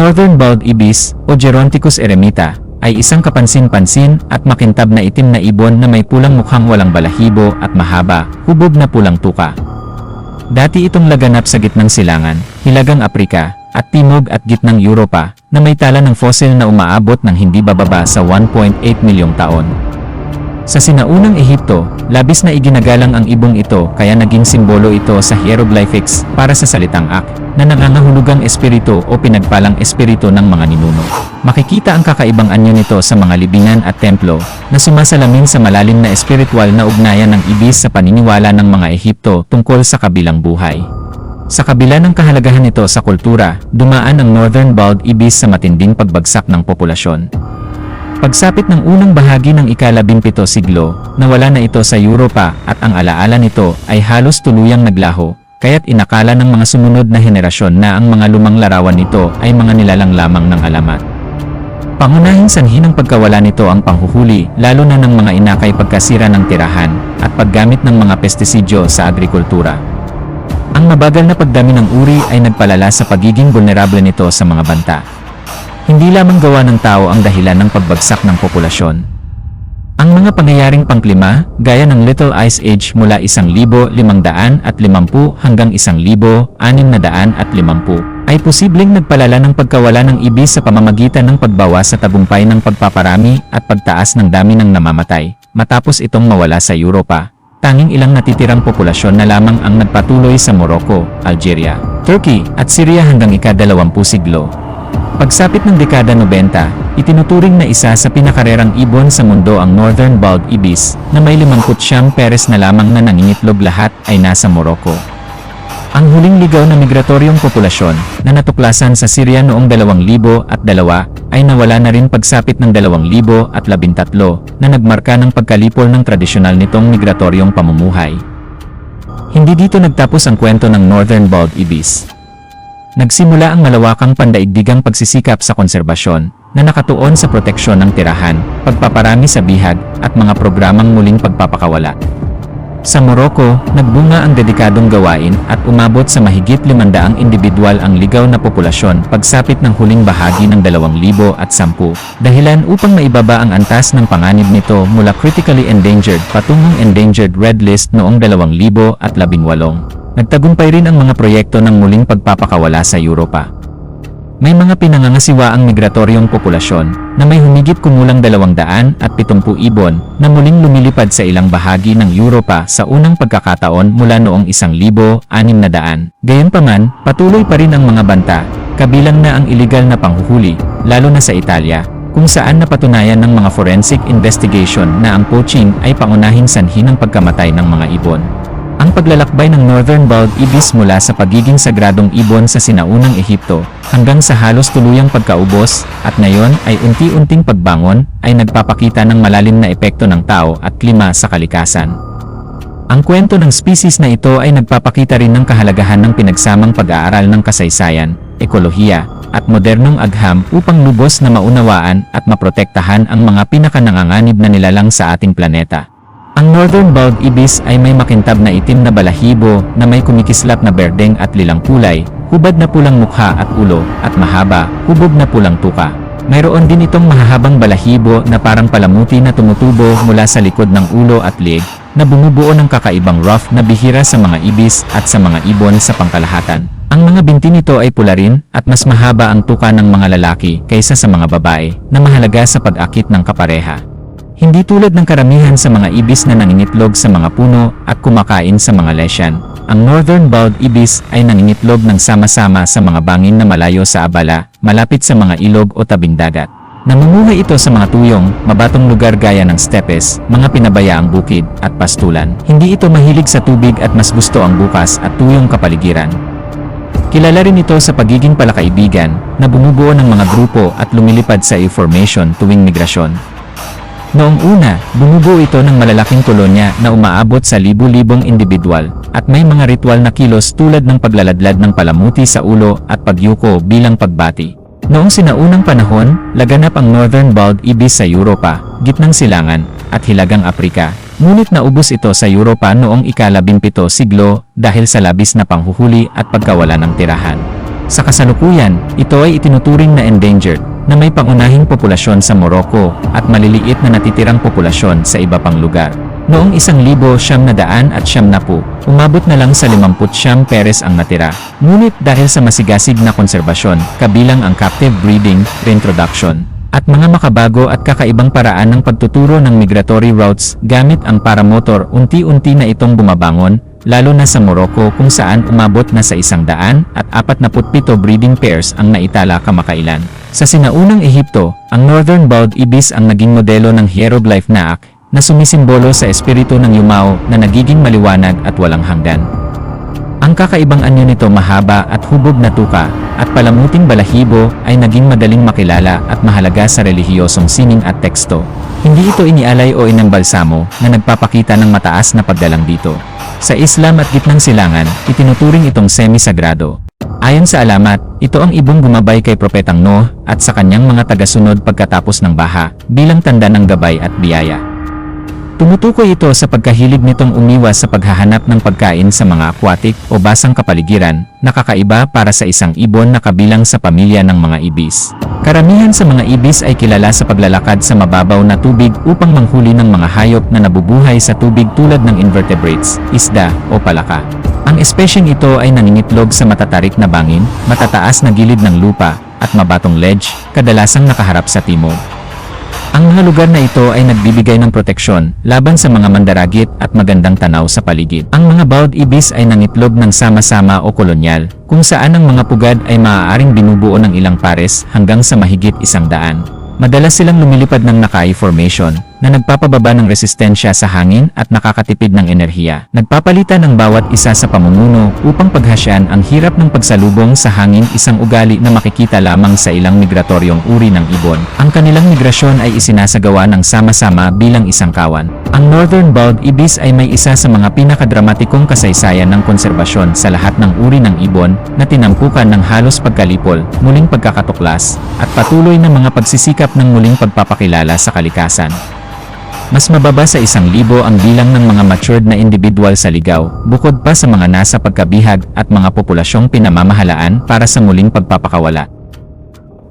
Northern Bald Ibis o Geronticus eremita ay isang kapansin-pansin at makintab na itim na ibon na may pulang mukhang walang balahibo at mahaba, hubog na pulang tuka. Dati itong laganap sa gitnang silangan, Hilagang Aprika, at Timog at gitnang Europa, na may tala ng fossil na umaabot ng hindi bababa sa 1.8 milyong taon. Sa sinaunang Ehipto, labis na iginagalang ang ibong ito kaya naging simbolo ito sa hieroglyphics para sa salitang Ak, na nangangahulugang espiritu o pinagpalang espiritu ng mga ninuno. Makikita ang kakaibang anyo nito sa mga libingan at templo, na sumasalamin sa malalim na espiritual na ugnayan ng ibis sa paniniwala ng mga Ehipto tungkol sa kabilang buhay. Sa kabila ng kahalagahan nito sa kultura, dumaan ang Northern Bald Ibis sa matinding pagbagsak ng populasyon. Pagsapit ng unang bahagi ng ika-17 siglo, nawala na ito sa Europa at ang alaala nito ay halos tuluyang naglaho, kaya't inakala ng mga sumunod na henerasyon na ang mga lumang larawan nito ay mga nilalang lamang ng alamat. Pangunahing sanhi ng pagkawala nito ang panghuhuli, lalo na ng mga inakay pagkasira ng tirahan at paggamit ng mga pestisidyo sa agrikultura. Ang mabagal na pagdami ng uri ay nagpalala sa pagiging vulnerable nito sa mga banta. Hindi lamang gawa ng tao ang dahilan ng pagbagsak ng populasyon. Ang mga pangyayaring pangklima, gaya ng Little Ice Age mula 1,550 hanggang 1,650, ay posibleng nagpalala ng pagkawala ng ibis sa pamamagitan ng pagbawas sa tagumpay ng pagpaparami at pagtaas ng dami ng namamatay, matapos itong mawala sa Europa. Tanging ilang natitirang populasyon na lamang ang nagpatuloy sa Morocco, Algeria, Turkey, at Syria hanggang ika-20 siglo. Pagsapit ng dekada 90, itinuturing na isa sa pinakarerang ibon sa mundo ang Northern Bald Ibis, na may 59 peres na lamang na nangingitlog, lahat ay nasa Morocco. Ang huling ligaw na migratoryong populasyon, na natuklasan sa Syria noong 2002, ay nawala na rin pagsapit ng 2013, na nagmarka ng pagkalipol ng tradisyonal nitong migratoryong pamumuhay. Hindi dito nagtapos ang kwento ng Northern Bald Ibis. Nagsimula ang malawakang pandaigdigang pagsisikap sa konserbasyon, na nakatuon sa proteksyon ng tirahan, pagpaparami sa bihag, at mga programang muling pagpapakawala. Sa Morocco, nagbunga ang dedikadong gawain at umabot sa mahigit 500 individual ang ligaw na populasyon pagsapit ng huling bahagi ng 2010, dahilan upang maibaba ang antas ng panganib nito mula critically endangered patungong endangered red list noong 2018. Nagtagumpay rin ang mga proyekto ng muling pagpapakawala sa Europa. May mga pinangangasiwa ang migratoryong populasyon na may humigit kumulang 270 ibon na muling lumilipad sa ilang bahagi ng Europa sa unang pagkakataon mula noong 1,600. Gayunpaman, patuloy pa rin ang mga banta, kabilang na ang iligal na panghuhuli, lalo na sa Italia, kung saan napatunayan ng mga forensic investigation na ang poaching ay pangunahing sanhi ng pagkamatay ng mga ibon. Ang paglalakbay ng Northern Bald Ibis mula sa pagiging sagradong ibon sa sinaunang Ehipto hanggang sa halos tuluyang pagkaubos at ngayon ay unti-unting pagbangon ay nagpapakita ng malalim na epekto ng tao at klima sa kalikasan. Ang kwento ng species na ito ay nagpapakita rin ng kahalagahan ng pinagsamang pag-aaral ng kasaysayan, ekolohiya, at modernong agham upang lubos na maunawaan at maprotektahan ang mga pinakananganganib na nilalang sa ating planeta. Ang Northern Bald Ibis ay may makintab na itim na balahibo na may kumikislap na berdeng at lilang kulay, hubad na pulang mukha at ulo, at mahaba, hubog na pulang tuka. Mayroon din itong mahahabang balahibo na parang palamuti na tumutubo mula sa likod ng ulo at leeg, na bumubuo ng kakaibang ruff na bihira sa mga ibis at sa mga ibon sa pangkalahatan. Ang mga binti nito ay pula rin at mas mahaba ang tuka ng mga lalaki kaysa sa mga babae, na mahalaga sa pag-akit ng kapareha. Hindi tulad ng karamihan sa mga ibis na nangingitlog sa mga puno at kumakain sa mga lesyan, ang Northern Bald Ibis ay nangingitlog ng sama-sama sa mga bangin na malayo sa abala, malapit sa mga ilog o tabing dagat. Namumuhay ito sa mga tuyong, mabatong lugar gaya ng stepes, mga pinabayaang bukid, at pastulan. Hindi ito mahilig sa tubig at mas gusto ang bukas at tuyong kapaligiran. Kilala rin ito sa pagiging palakaibigan, na bumubuo ng mga grupo at lumilipad sa E-formation tuwing migrasyon. Noong una, bumubuo ito ng malalaking kolonya na umaabot sa libu-libong individual, at may mga ritual na kilos tulad ng paglaladlad ng palamuti sa ulo at pagyuko bilang pagbati. Noong sinaunang panahon, laganap ang Northern Bald Ibis sa Europa, gitnang silangan, at hilagang Aprika, ngunit naubos ito sa Europa noong ika-17 siglo dahil sa labis na panghuhuli at pagkawala ng tirahan. Sa kasalukuyan, ito ay itinuturing na endangered, na may pangunahing populasyon sa Morocco at maliliit na natitirang populasyon sa iba pang lugar. Noong 1990, umabot na lang sa 59 peres ang natira. Ngunit dahil sa masigasig na konserbasyon, kabilang ang captive breeding, reintroduction, at mga makabago at kakaibang paraan ng pagtuturo ng migratory routes gamit ang paramotor, unti-unti na itong bumabangon, lalo na sa Morocco kung saan umabot na sa 147 breeding pairs ang naitala kamakailan. Sa sinaunang Ehipto, ang Northern Bald Ibis ang naging modelo ng hieroglyph na ak, na sumisimbolo sa espiritu ng yumao na nagiging maliwanag at walang hanggan. Ang kakaibang anyo nito mahaba at hubog na tuka, at palamuting balahibo ay naging madaling makilala at mahalaga sa relihiyosong sining at teksto. Hindi ito inialay o inambalsamo na nagpapakita ng mataas na paggalang dito. Sa Islam at Gitnang Silangan, itinuturing itong semi-sagrado. Ayon sa alamat, ito ang ibong gumabay kay Propetang Noah at sa kanyang mga tagasunod pagkatapos ng baha, bilang tanda ng gabay at biyaya. Tumutukoy ito sa pagkahilig nitong umiwas sa paghahanap ng pagkain sa mga aquatic o basang kapaligiran, nakakaiba para sa isang ibon na kabilang sa pamilya ng mga ibis. Karamihan sa mga ibis ay kilala sa paglalakad sa mababaw na tubig upang manghuli ng mga hayop na nabubuhay sa tubig tulad ng invertebrates, isda, o palaka. Ang espesyeng ito ay nangingitlog sa matatarik na bangin, matataas na gilid ng lupa, at mabatong ledge, kadalasang nakaharap sa timog. Ang mga lugar na ito ay nagbibigay ng proteksyon laban sa mga mandaragit at magandang tanaw sa paligid. Ang mga bald ibis ay nangitlog ng sama-sama o kolonyal, kung saan ang mga pugad ay maaaring binubuo ng ilang pares hanggang sa mahigit 100. Madalas silang lumilipad ng Nakai Formation, na nagpapababa ng resistensya sa hangin at nakakatipid ng enerhiya. Nagpapalitan ng bawat isa sa pamumuno upang paghasyan ang hirap ng pagsalubong sa hangin, isang ugali na makikita lamang sa ilang migratoryong uri ng ibon. Ang kanilang migrasyon ay isinasagawa ng sama-sama bilang isang kawan. Ang Northern Bald Ibis ay may isa sa mga pinakadramatikong kasaysayan ng konserbasyon sa lahat ng uri ng ibon na tinampukan ng halos pagkalipol, muling pagkakatuklas, at patuloy na mga pagsisikap ng muling pagpapakilala sa kalikasan. Mas mababa sa 1,000 ang bilang ng mga matured na individual sa ligaw, bukod pa sa mga nasa pagkabihag at mga populasyong pinamamahalaan para sa muling pagpapakawala.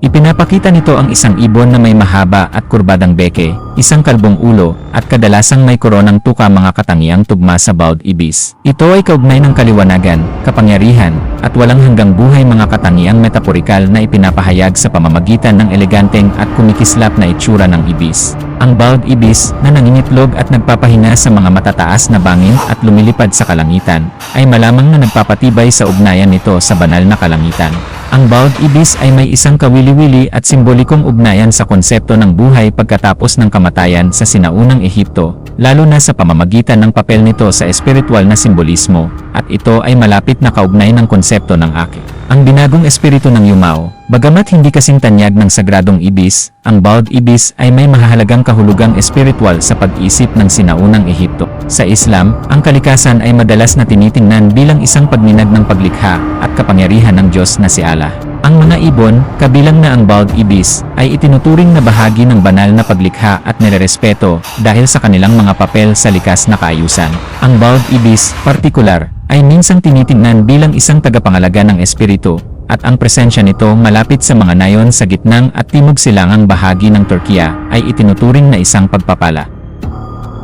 Ipinapakita nito ang isang ibon na may mahaba at kurbadang beke, isang kalbong ulo, at kadalasang may koronang tuka, mga katangiang tugma sa bald ibis. Ito ay kaugnay ng kaliwanagan, kapangyarihan, at walang hanggang buhay, mga katangiang metaporikal na ipinapahayag sa pamamagitan ng eleganteng at kumikislap na itsura ng ibis. Ang bald ibis, na nangingitlog at nagpapahinga sa mga matataas na bangin at lumilipad sa kalangitan, ay malamang na nagpapatibay sa ugnayan nito sa banal na kalangitan. Ang bald ibis ay may isang kawili-wili at simbolikong ugnayan sa konsepto ng buhay pagkatapos ng kamatayan sa sinaunang Ehipto, lalo na sa pamamagitan ng papel nito sa espiritual na simbolismo, at ito ay malapit na kaugnay ng konsepto ng Aki, ang binagong espiritu ng yumao. Bagamat hindi kasing tanyag ng sagradong ibis, ang bald ibis ay may mahalagang kahulugang espiritual sa pag-isip ng sinaunang Ehipto. Sa Islam, ang kalikasan ay madalas na tinitingnan bilang isang pagninag ng paglikha at kapangyarihan ng Diyos na si Allah. Ang mga ibon, kabilang na ang bald ibis, ay itinuturing na bahagi ng banal na paglikha at nirerespeto dahil sa kanilang mga papel sa likas na kaayusan. Ang bald ibis, partikular, ay minsang tinitingnan bilang isang tagapangalaga ng espiritu, at ang presensya nito malapit sa mga nayon sa gitnang at timog silangang bahagi ng Turkiya ay itinuturing na isang pagpapala.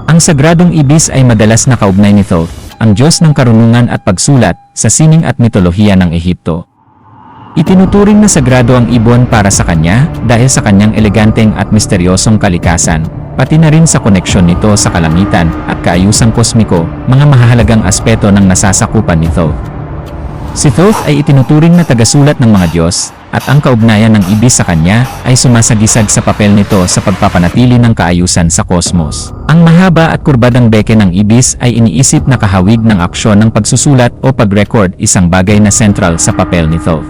Ang sagradong ibis ay madalas nakaugnay ni Thoth, ang Diyos ng karunungan at pagsulat, sa sining at mitolohiya ng Ehipto. Itinuturing na sagrado ang ibon para sa kanya dahil sa kanyang eleganteng at misteryosong kalikasan, pati na rin sa koneksyon nito sa kalangitan at kaayusang kosmiko, mga mahahalagang aspeto ng nasasakupan ni Thoth. Si Thoth ay itinuturing na tagasulat ng mga Diyos, at ang kaugnayan ng ibis sa kanya ay sumasagisag sa papel nito sa pagpapanatili ng kaayusan sa kosmos. Ang mahaba at kurbadang beke ng ibis ay iniisip na kahawig ng aksyon ng pagsusulat o pag-record, isang bagay na sentral sa papel ni Thoth.